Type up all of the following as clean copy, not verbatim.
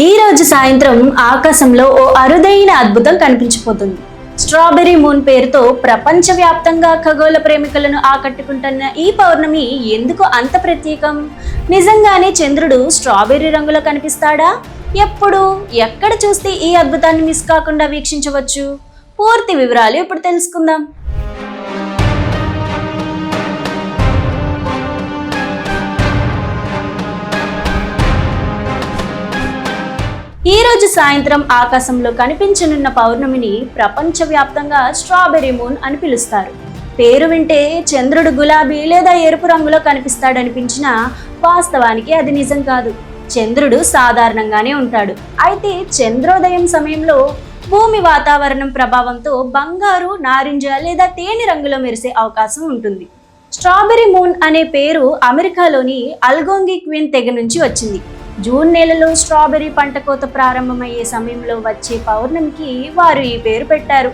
ఈ రోజు సాయంత్రం ఆకాశంలో ఓ అరుదైన అద్భుతం కనిపించిపోతుంది. స్ట్రాబెర్రీ మూన్ పేరుతో ప్రపంచవ్యాప్తంగా ఖగోళ ప్రేమికులను ఆకట్టుకుంటున్న ఈ పౌర్ణమి ఎందుకు అంత ప్రత్యేకం? నిజంగానే చంద్రుడు స్ట్రాబెర్రీ రంగులో కనిపిస్తాడా? ఎప్పుడు, ఎక్కడ చూస్తే ఈ అద్భుతాన్ని మిస్ కాకుండా వీక్షించవచ్చు? పూర్తి వివరాలు ఇప్పుడు తెలుసుకుందాం. ఈ రోజు సాయంత్రం ఆకాశంలో కనిపించనున్న పౌర్ణమిని ప్రపంచవ్యాప్తంగా స్ట్రాబెర్రీ మూన్ అని పిలుస్తారు. పేరు వింటే చంద్రుడు గులాబీ లేదా ఎరుపు రంగులో కనిపిస్తాడనిపించినా వాస్తవానికి అది నిజం కాదు. చంద్రుడు సాధారణంగానే ఉంటాడు. అయితే చంద్రోదయం సమయంలో భూమి వాతావరణం ప్రభావంతో బంగారు, నారింజ లేదా తేనె రంగులో మెరిసే అవకాశం ఉంటుంది. స్ట్రాబెర్రీ మూన్ అనే పేరు అమెరికాలోని అల్గోంగి క్వీన్ తెగ నుంచి వచ్చింది. జూన్ నెలలో స్ట్రాబెర్రీ పంట కోత ప్రారంభమయ్యే సమయంలో వచ్చే పౌర్ణమికి వారు ఈ పేరు పెట్టారు.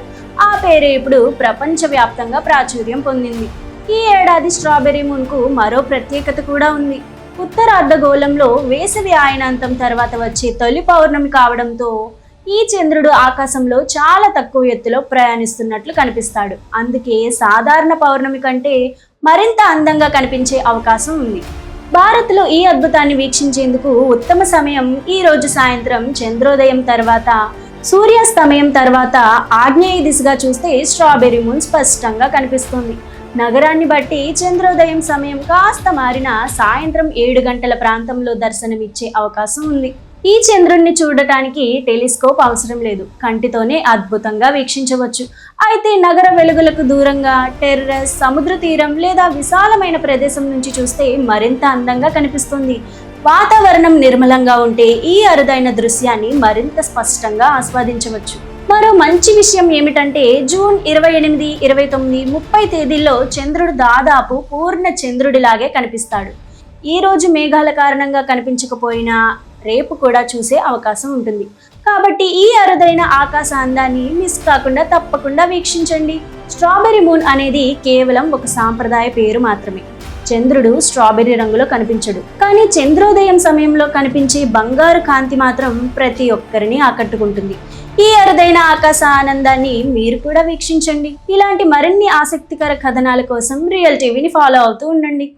ఆ పేరు ఇప్పుడు ప్రపంచవ్యాప్తంగా ప్రాచుర్యం పొందింది. ఈ ఏడాది స్ట్రాబెర్రీ మూన్కు మరో ప్రత్యేకత కూడా ఉంది. ఉత్తర అర్ధగోళంలో వేసవి ఆయనాంతం తర్వాత వచ్చే తొలి పౌర్ణమి కావడంతో ఈ చంద్రుడు ఆకాశంలో చాలా తక్కువ ఎత్తులో ప్రయాణిస్తున్నట్లు కనిపిస్తాడు. అందుకే సాధారణ పౌర్ణమి కంటే మరింత అందంగా కనిపించే అవకాశం ఉంది. భారత్లో ఈ అద్భుతాన్ని వీక్షించేందుకు ఉత్తమ సమయం ఈ రోజు సాయంత్రం చంద్రోదయం తర్వాత సూర్యాస్తమయం తర్వాత ఆగ్నేయ దిశగా చూస్తే స్ట్రాబెర్రీ మూన్ స్పష్టంగా కనిపిస్తుంది. నగరాన్ని బట్టి చంద్రోదయం సమయం కాస్త మారినా సాయంత్రం 7 గంటల ప్రాంతంలో దర్శనమిచ్చే అవకాశం ఉంది. ఈ చంద్రుణ్ణి చూడటానికి టెలిస్కోప్ అవసరం లేదు, కంటితోనే అద్భుతంగా వీక్షించవచ్చు. అయితే నగర వెలుగులకు దూరంగా టెర్రస్, సముద్ర తీరం లేదా విశాలమైన ప్రదేశం నుంచి చూస్తే మరింత అందంగా కనిపిస్తుంది. వాతావరణం నిర్మలంగా ఉంటే ఈ అరుదైన దృశ్యాన్ని మరింత స్పష్టంగా ఆస్వాదించవచ్చు. మరో మంచి విషయం ఏమిటంటే జూన్ 28, 29, 30 తేదీల్లో చంద్రుడు దాదాపు పూర్ణ చంద్రుడిలాగే కనిపిస్తాడు. ఈ రోజు మేఘాల కారణంగా కనిపించకపోయినా రేపు కూడా చూసే అవకాశం ఉంటుంది. కాబట్టి ఈ అరుదైన ఆకాశ అందాన్ని మిస్ కాకుండా తప్పకుండా వీక్షించండి. స్ట్రాబెర్రీ మూన్ అనేది కేవలం ఒక సాంప్రదాయ పేరు మాత్రమే. చంద్రుడు స్ట్రాబెర్రీ రంగులో కనిపించడు, కానీ చంద్రోదయం సమయంలో కనిపించే బంగారు కాంతి మాత్రం ప్రతి ఒక్కరిని ఆకట్టుకుంటుంది. ఈ అరుదైన ఆకాశ ఆనందాన్ని మీరు కూడా వీక్షించండి. ఇలాంటి మరిన్ని ఆసక్తికర కథనాల కోసం రియల్ టీవీని ఫాలో అవుతూ ఉండండి.